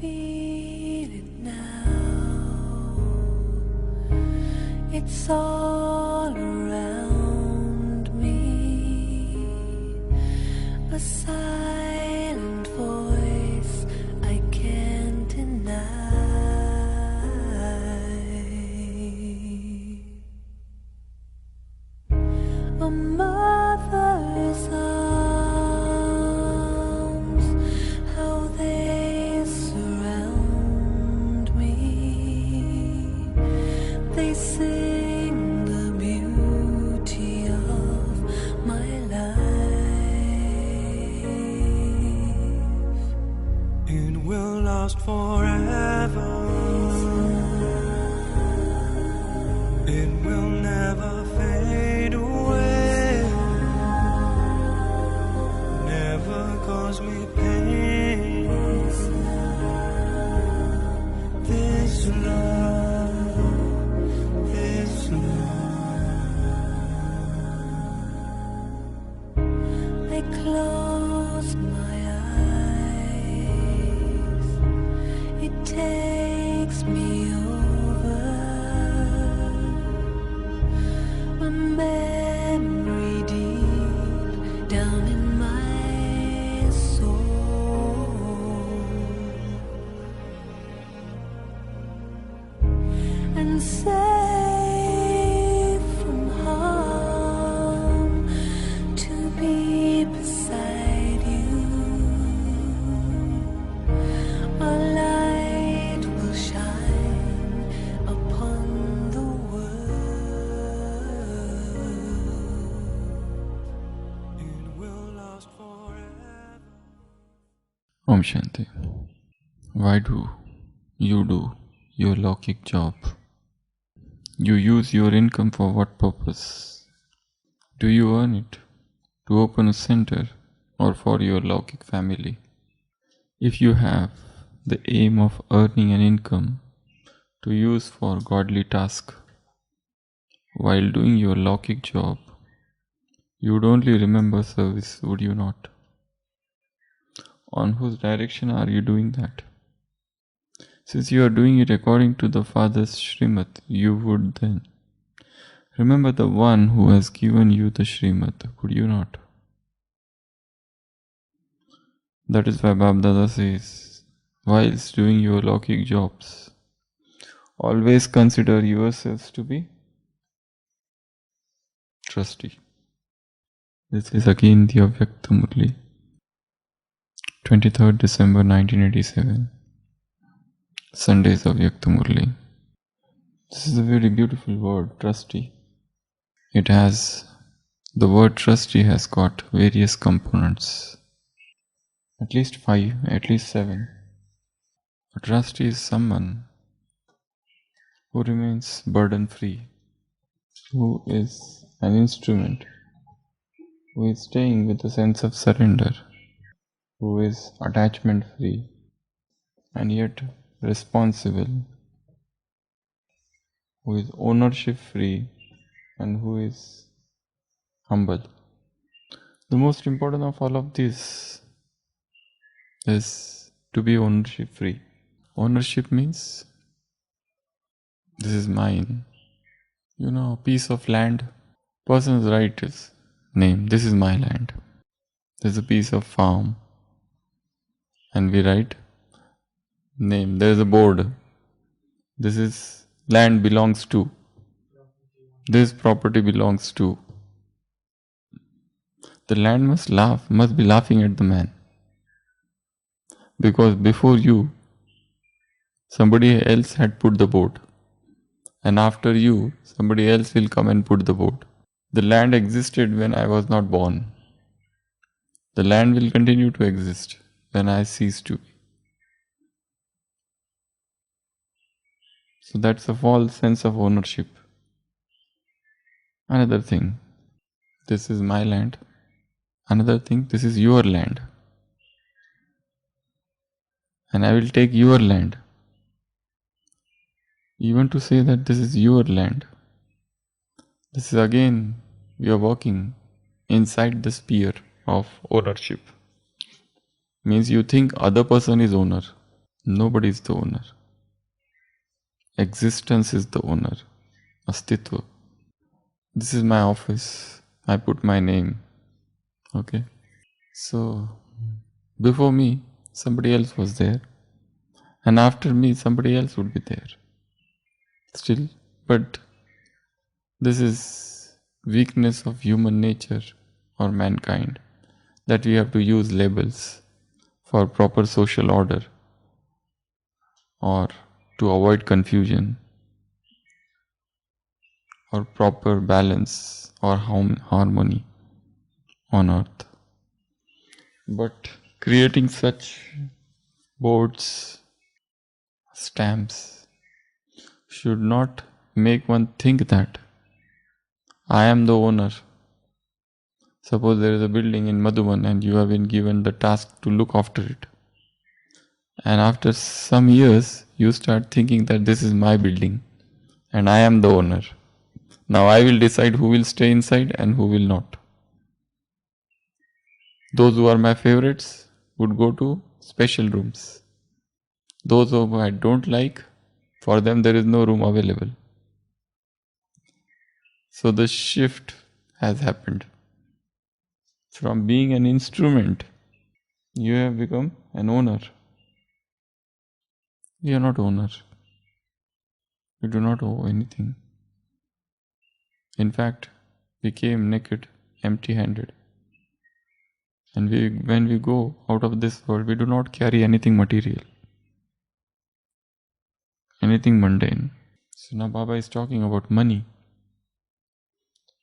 feel it now. It's all around me, a silent voice I can't deny. A mother's arms, how they surround me. They sing the beauty of my life. It will last forever. It will never fade away. Never cause me pain. This love, this love. I close my eyes. It takes me over. A memory deep down in my soul, and safe from harm to be beside you. A light will shine upon the world. It will last forever. Om Shanti. Why do you do your lockic job? You use your income for what purpose? Do you earn it to open a center or for your lockic family? If you have the aim of earning an income to use for godly task, while doing your lockic job, you would only remember service, would you not? On whose direction are you doing that? Since you are doing it according to the Father's Srimad, you would then remember the one who has given you the Srimad, would you not? That is why Bapdada says, whilst doing your lockic jobs, always consider yourselves to be trustee. This is again the Avyakta Murli, 23rd December 1987. Sundays of Avyakta Murli. This is a very beautiful word, trustee. The word trustee has got various components. At least 5, at least 7. A trustee is someone who remains burden free, who is an instrument, who is staying with a sense of surrender, who is attachment free and yet responsible, who is ownership free and who is humble. The most important of all of this is to be ownership free. Ownership means this is mine. You know, a piece of land, person's right is name, this is my land. There's a piece of farm and we write name, there's a board. This is land belongs to. This property belongs to. The land must be laughing at the man. Because before you, somebody else had put the board. And after you, somebody else will come and put the board. The land existed when I was not born. The land will continue to exist when I cease to be. So that's a false sense of ownership. Another thing, this is my land. Another thing, this is your land. And I will take your land. Even to say that this is your land. This is again, we are walking inside the sphere of ownership. Means you think other person is owner. Nobody is the owner. Existence is the owner. Astitva. This is my office. I put my name. Okay. So, before me, somebody else was there. And after me, somebody else would be there. Still, but this is weakness of human nature or mankind, that we have to use labels for proper social order or to avoid confusion or proper balance or harmony on earth. But creating such boards, stamps, should not make one think that I am the owner. Suppose there is a building in Madhuban and you have been given the task to look after it. And after some years, you start thinking that this is my building and I am the owner. Now I will decide who will stay inside and who will not. Those who are my favorites would go to special rooms. Those whom I don't like, for them there is no room available. So the shift has happened. From being an instrument, you have become an owner. You are not owner. You do not owe anything. In fact, we came naked, empty-handed. And when we go out of this world, we do not carry anything material, anything mundane. So now Baba is talking about money.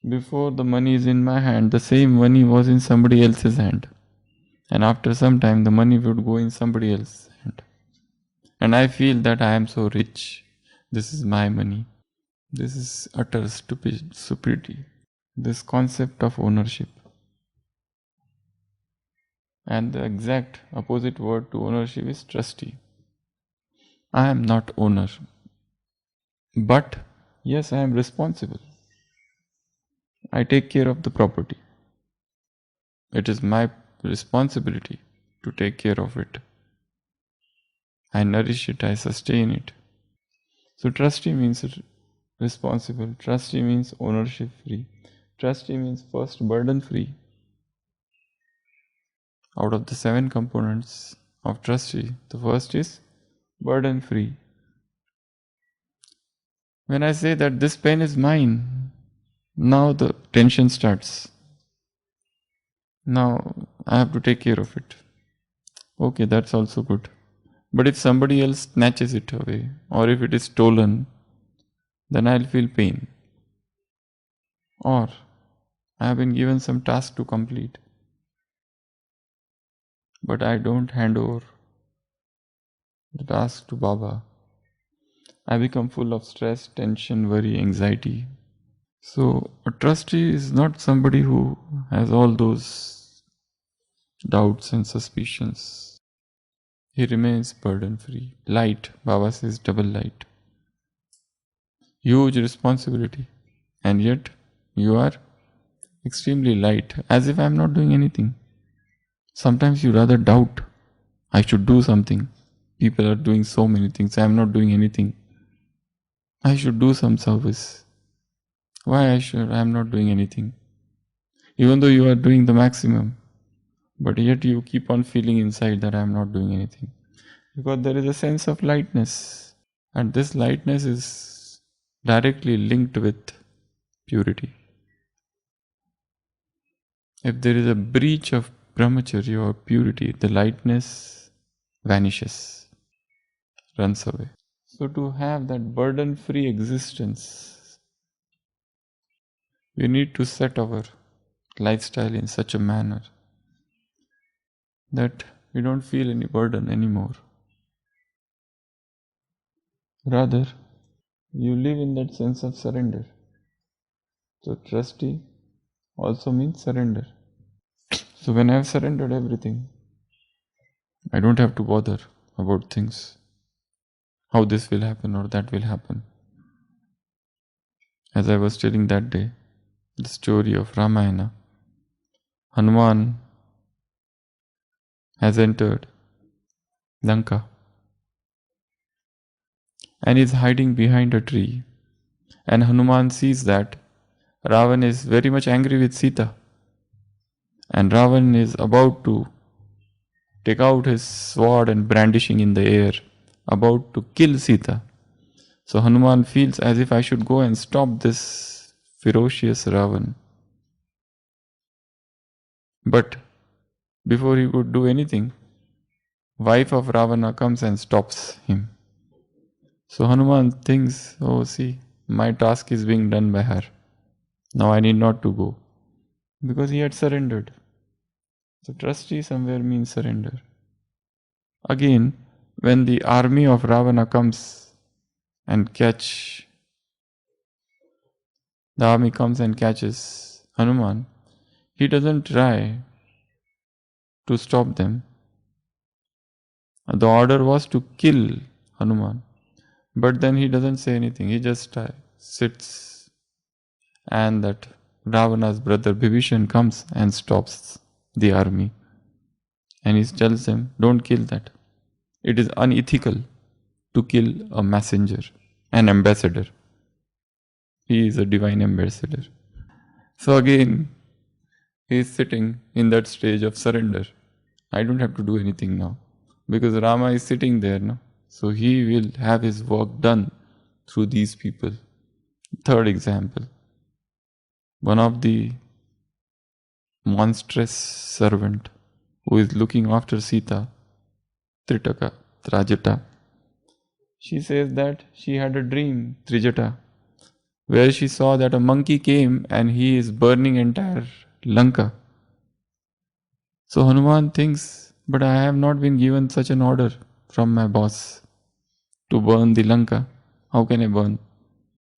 Before the money is in my hand, the same money was in somebody else's hand. And after some time, the money would go in somebody else's hand. And I feel that I am so rich. This is my money. This is utter stupidity. This concept of ownership. And the exact opposite word to ownership is trustee. I am not owner. But yes, I am responsible. I take care of the property. It is my responsibility to take care of it. I nourish it, I sustain it. So trustee means responsible. Trustee means ownership free. Trustee means first burden free. Out of the 7 components of trustee, the first is burden free. When I say that this pen is mine, now the tension starts. Now I have to take care of it. Okay, that's also good. But if somebody else snatches it away, or if it is stolen, then I'll feel pain. Or I have been given some task to complete, but I don't hand over the task to Baba. I become full of stress, tension, worry, anxiety. So a trustee is not somebody who has all those doubts and suspicions. He remains burden free. Light, Baba says, double light. Huge responsibility, and yet you are extremely light, as if I am not doing anything. Sometimes you rather doubt, I should do something. People are doing so many things, I am not doing anything. I should do some service. Why I am not doing anything? Even though you are doing the maximum, but yet you keep on feeling inside that I am not doing anything. Because there is a sense of lightness, and this lightness is directly linked with purity. If there is a breach of brahmacharya or purity, the lightness vanishes, runs away. So to have that burden-free existence, we need to set our lifestyle in such a manner that we don't feel any burden anymore. Rather, you live in that sense of surrender. So trustee also means surrender. So when I have surrendered everything, I don't have to bother about things, how this will happen or that will happen. As I was telling that day, the story of Ramayana, Hanuman has entered Lanka and is hiding behind a tree. And Hanuman sees that Ravan is very much angry with Sita, and Ravan is about to take out his sword and brandishing in the air, about to kill Sita. So Hanuman feels as if I should go and stop this ferocious Ravan. But before he could do anything, wife of Ravana comes and stops him. So Hanuman thinks, oh see, my task is being done by her. Now I need not to go. Because he had surrendered. So trustee somewhere means surrender. Again, when the army of Ravana comes and catches Hanuman, he doesn't try to stop them. The order was to kill Hanuman. But then he doesn't say anything. He just sits, and that Ravana's brother Bibhishan comes and stops the army. And he tells them, don't kill that. It is unethical to kill a messenger, an ambassador. He is a divine ambassador. So again, he is sitting in that stage of surrender. I don't have to do anything now, because Rama is sitting there now. So he will have his work done through these people. Third example. One of the monstrous servant who is looking after Sita, Trajata. She says that she had a dream, Trijata, where she saw that a monkey came and he is burning entire Lanka. So Hanuman thinks, but I have not been given such an order from my boss to burn the Lanka. How can I burn?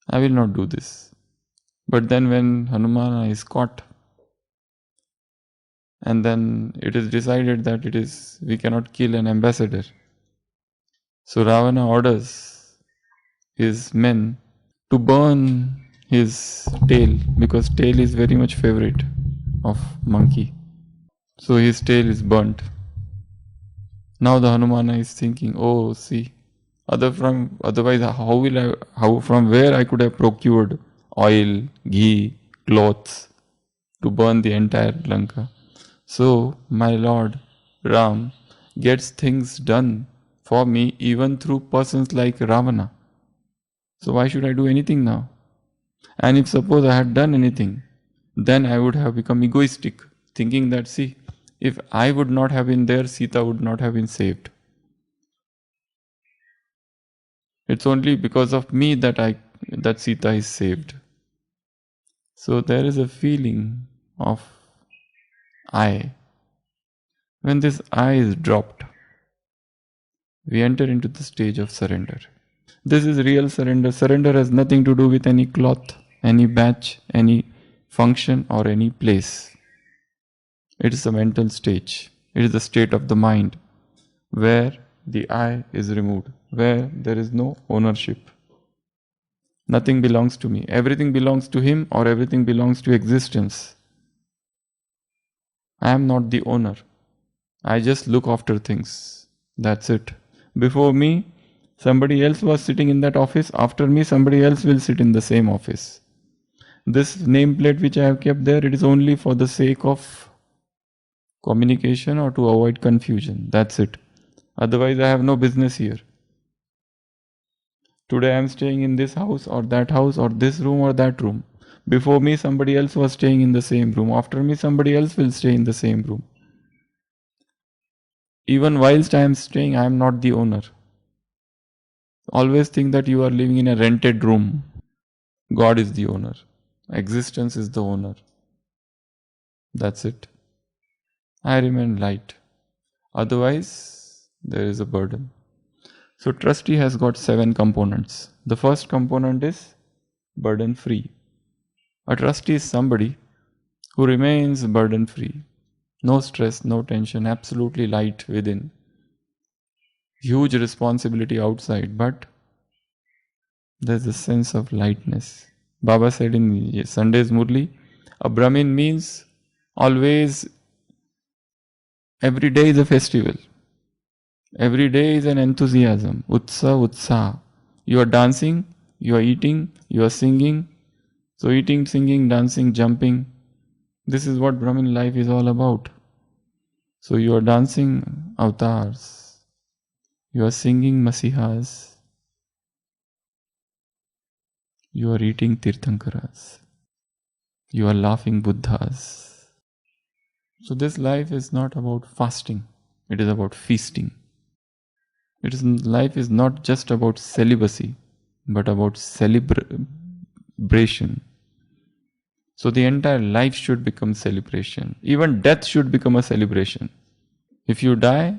I will not do this. But then when Hanuman is caught, and then it is decided that we cannot kill an ambassador. So Ravana orders his men to burn his tail, because tail is very much favorite of monkey. So his tail is burnt. Now the Hanumana is thinking, oh see, otherwise from where I could have procured oil, ghee, clothes to burn the entire Lanka. So my Lord Ram gets things done for me even through persons like Ravana. So why should I do anything now? And if suppose I had done anything, then I would have become egoistic, thinking that see, if I would not have been there, Sita would not have been saved. It's only because of me that Sita is saved. So there is a feeling of I. When this I is dropped, we enter into the stage of surrender. This is real surrender. Surrender has nothing to do with any cloth, any badge, any function or any place. It is a mental stage. It is the state of the mind where the I is removed, where there is no ownership. Nothing belongs to me. Everything belongs to him, or everything belongs to existence. I am not the owner. I just look after things. That's it. Before me, somebody else was sitting in that office. After me, somebody else will sit in the same office. This nameplate which I have kept there, it is only for the sake of communication or to avoid confusion. That's it. Otherwise, I have no business here. Today I am staying in this house or this room or that room. Before me, somebody else was staying in the same room. After me, somebody else will stay in the same room. Even whilst I am staying, I am not the owner. Always think that you are living in a rented room. God is the owner. Existence is the owner. That's it. I remain light. Otherwise, there is a burden. So trustee has got 7 components. The first component is burden free. A trustee is somebody who remains burden free. No stress, no tension, absolutely light within. Huge responsibility outside, but there's a sense of lightness. Baba said in Sunday's Murli, a Brahmin means always, every day is a festival. Every day is an enthusiasm, utsaha. You are dancing, you are eating, you are singing. So eating, singing, dancing, jumping. This is what Brahmin life is all about. So you are dancing avatars. You are singing Masihas. You are eating Tirthankaras. You are laughing Buddhas. So this life is not about fasting. It is about feasting. Life is not just about celibacy, but about celebration. So the entire life should become celebration. Even death should become a celebration. If you die,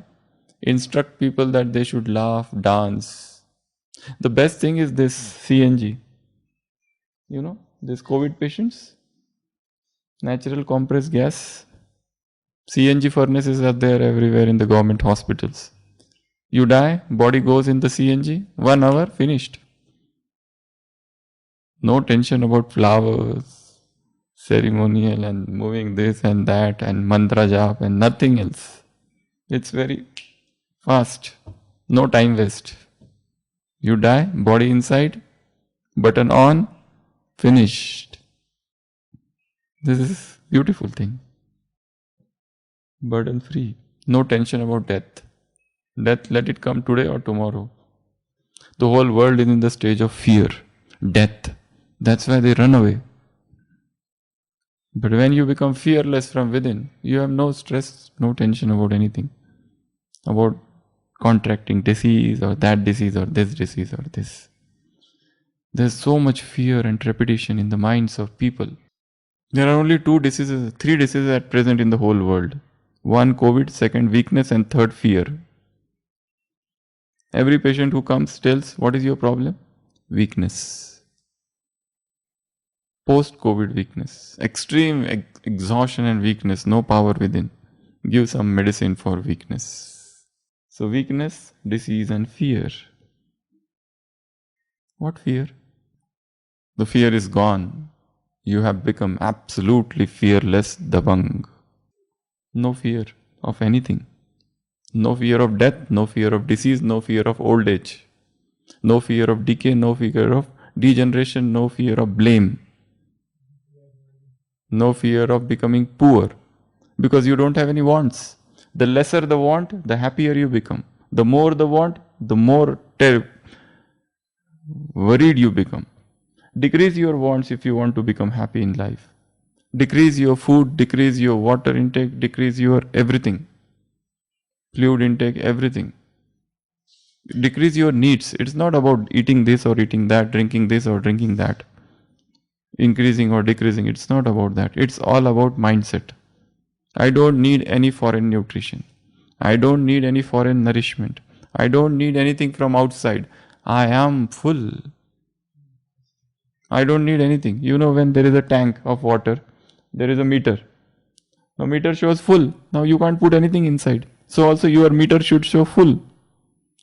instruct people that they should laugh, dance. The best thing is this CNG. You know, these COVID patients, natural compressed gas. CNG furnaces are there everywhere in the government hospitals. You die, body goes in the CNG, 1 hour, finished. No tension about flowers, ceremonial and moving this and that and mantra jap and nothing else. It's very fast, no time waste. You die, body inside, button on, finished. This is beautiful thing. Burden free, no tension about death. Death, let it come today or tomorrow. The whole world is in the stage of fear, death. That's why they run away. But when you become fearless from within, you have no stress, no tension about anything. About contracting disease or that disease or this disease or this. There's so much fear and trepidation in the minds of people. There are only 3 diseases at present in the whole world. 1, COVID, 2nd, weakness, and 3rd, fear. Every patient who comes tells, what is your problem? Weakness. Post-COVID weakness. Extreme exhaustion and weakness, no power within. Give some medicine for weakness. So weakness, disease and fear. What fear? The fear is gone. You have become absolutely fearless Dabang. No fear of anything. No fear of death, no fear of disease, no fear of old age. No fear of decay, no fear of degeneration, no fear of blame. No fear of becoming poor. Because you don't have any wants. The lesser the want, the happier you become. The more the want, the more worried you become. Decrease your wants if you want to become happy in life. Decrease your food, decrease your water intake, decrease your everything. Fluid intake, everything. Decrease your needs. It's not about eating this or eating that, drinking this or drinking that. Increasing or decreasing. It's not about that. It's all about mindset. I don't need any foreign nutrition. I don't need any foreign nourishment. I don't need anything from outside. I am full. I don't need anything. You know, when there is a tank of water, there is a meter. The meter shows full. Now you can't put anything inside. So also your meter should show full.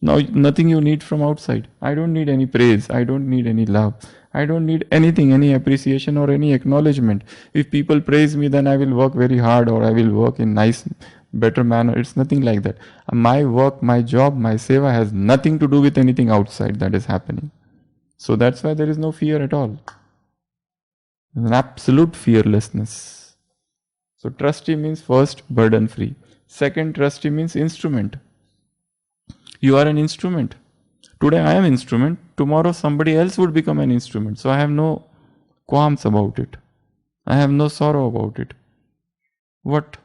Now nothing you need from outside. I don't need any praise. I don't need any love. I don't need anything, any appreciation or any acknowledgement. If people praise me, then I will work very hard or I will work in nice, better manner. It's nothing like that. My work, my job, my seva has nothing to do with anything outside that is happening. So that's why there is no fear at all. An absolute fearlessness. So trustee means first, burden free. Second, trustee means instrument. You are an instrument. Today I am instrument. Tomorrow somebody else would become an instrument. So I have no qualms about it. I have no sorrow about it. What?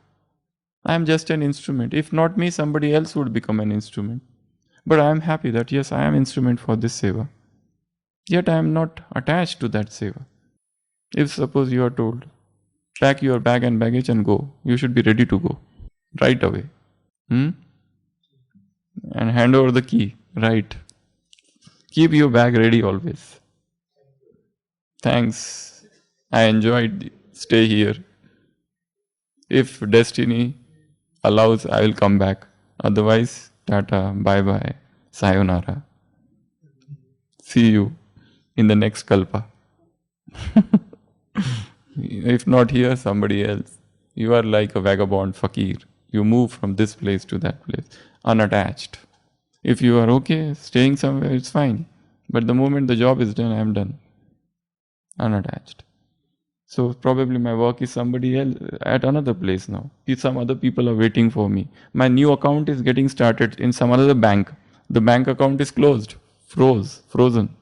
I am just an instrument. If not me, somebody else would become an instrument. But I am happy that yes, I am instrument for this seva. Yet I am not attached to that seva. If suppose you are told, pack your bag and baggage and go, you should be ready to go right away. And hand over the key, right. Keep your bag ready always. Thanks. I enjoyed stay here. If destiny allows, I will come back. Otherwise, tata, bye-bye, sayonara. See you in the next kalpa. If not here, somebody else. You are like a vagabond fakir. You move from this place to that place, unattached. If you are okay staying somewhere, it's fine. But the moment the job is done, I am done. Unattached. So probably my work is somebody else at another place now. Some other people are waiting for me. My new account is getting started in some other bank. The bank account is closed, frozen.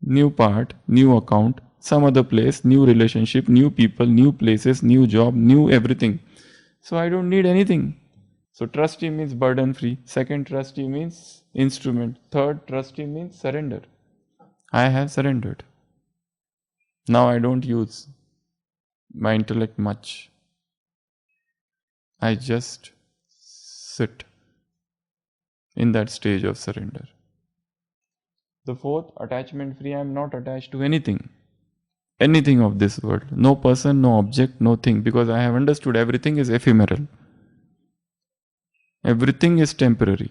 New part, new account, some other place, new relationship, new people, new places, new job, new everything. So I don't need anything. So trustee means burden free. Second trustee means instrument. Third trustee means surrender. I have surrendered. Now I don't use my intellect much. I just sit in that stage of surrender. The fourth, attachment free. I am not attached to anything of this world. No person, no object, no thing, because I have understood everything is ephemeral. Everything is temporary.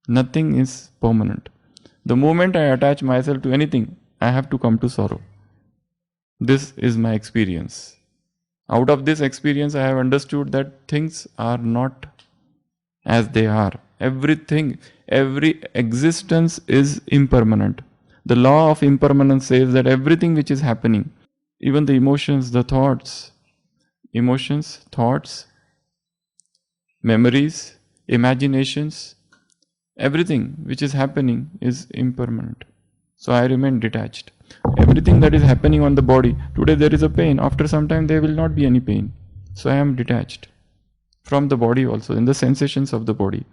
Nothing is permanent. The moment I attach myself to anything, I have to come to sorrow. This is my experience. Out of this experience, I have understood that things are not as they are. Everything, every existence is impermanent. The law of impermanence says that everything which is happening, even the emotions, the thoughts, memories, imaginations, everything which is happening is impermanent. So I remain detached. Everything that is happening on the body, today there is a pain, after some time there will not be any pain. So I am detached from the body also, in the sensations of the body.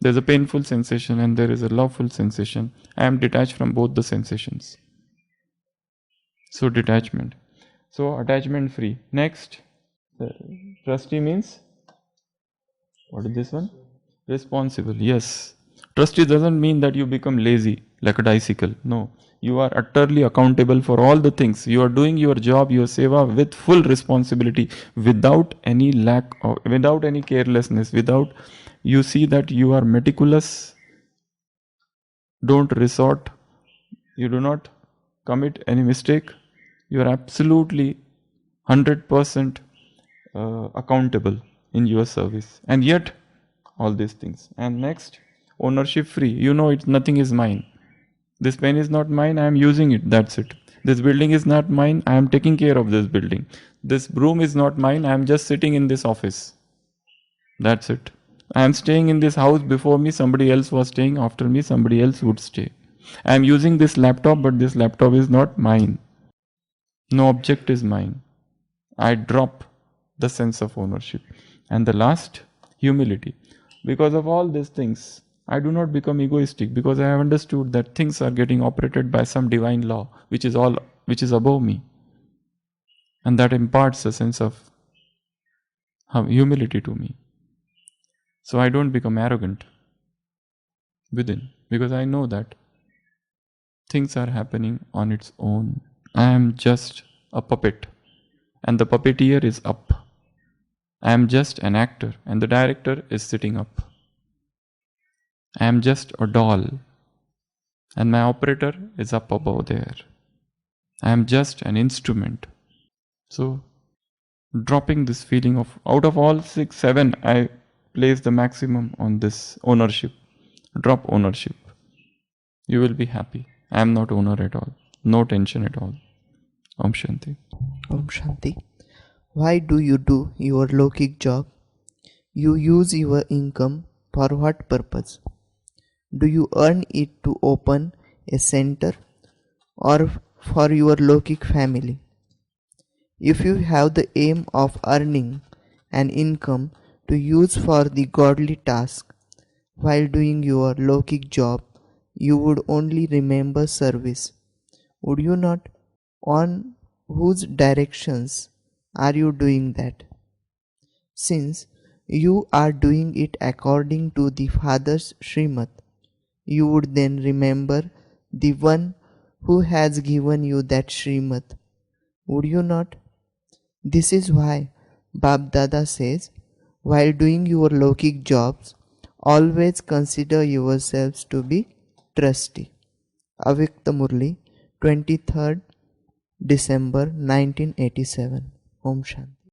There is a painful sensation and there is a loveful sensation. I am detached from both the sensations. So detachment. So attachment free. Next, trustee means, what is this one? Responsible. Yes. Trustee doesn't mean that you become lazy like a bicycle. No. You are utterly accountable for all the things. You are doing your job, your seva with full responsibility, without any lack of, without any carelessness, without, you see that you are meticulous. Don't resort. You do not commit any mistake. You are absolutely 100% accountable in your service. And yet, all these things. And next, ownership free. You know nothing is mine. This pen is not mine, I am using it, that's it. This building is not mine, I am taking care of this building. This broom is not mine, I am just sitting in this office. That's it. I am staying in this house, before me somebody else was staying, after me somebody else would stay. I am using this laptop, but this laptop is not mine. No object is mine. I drop the sense of ownership. And the last, humility. Because of all these things, I do not become egoistic, because I have understood that things are getting operated by some divine law which is above me, and that imparts a sense of humility to me. So I don't become arrogant within, because I know that things are happening on its own. I am just a puppet and the puppeteer is up. I am just an actor and the director is sitting up. I am just a doll and my operator is up above there. I am just an instrument. So, dropping this feeling of, out of all 6, 7, I place the maximum on this ownership. Drop ownership. You will be happy. I am not owner at all. No tension at all. Om Shanti. Om Shanti. Why do you do your Lokik job? You use your income for what purpose? Do you earn it to open a center or for your Lokik family? If you have the aim of earning an income to use for the godly task while doing your Lokik job, you would only remember service. Would you not? On whose directions are you doing that? Since you are doing it according to the Father's Srimad, you would then remember the one who has given you that Srimad. Would you not? This is why Bapdada says, while doing your Lokik jobs, always consider yourselves to be trustee. Avyakta Murli, 23rd December 1987. Om Shanti.